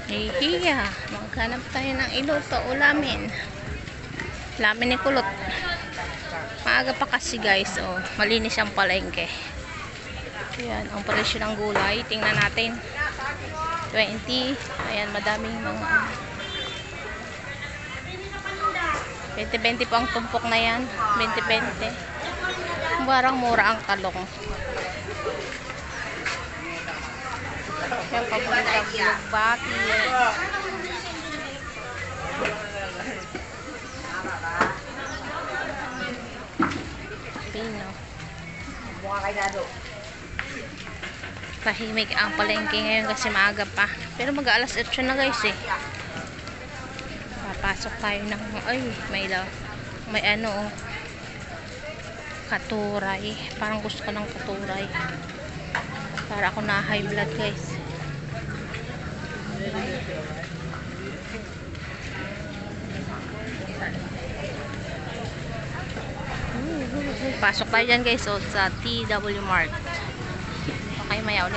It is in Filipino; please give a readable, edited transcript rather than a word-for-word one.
Hihiya, maghanap tayo ng iluto, ulamin. Lamin ni Kulot. Maaga pa kasi guys, oh, malinis ang palengke. Ayan, ang presyo ng gulay. Tingnan natin. 20. Ayan, madaming mga 20-20 po ang tumpok na yan. 20-20. Barang mura ang talong. Yan, pabulog-bulog bati. Pino. Tahimik ang palengke ngayon kasi maaga pa. Pero mag-aalas 8 na guys eh. Papasok tayo ng may ano oh, katuray. Parang gusto ko ng katuray. Para ako na high blood guys. Pasok tayo dyan guys, sa TW Mart. Okay, maya ulit.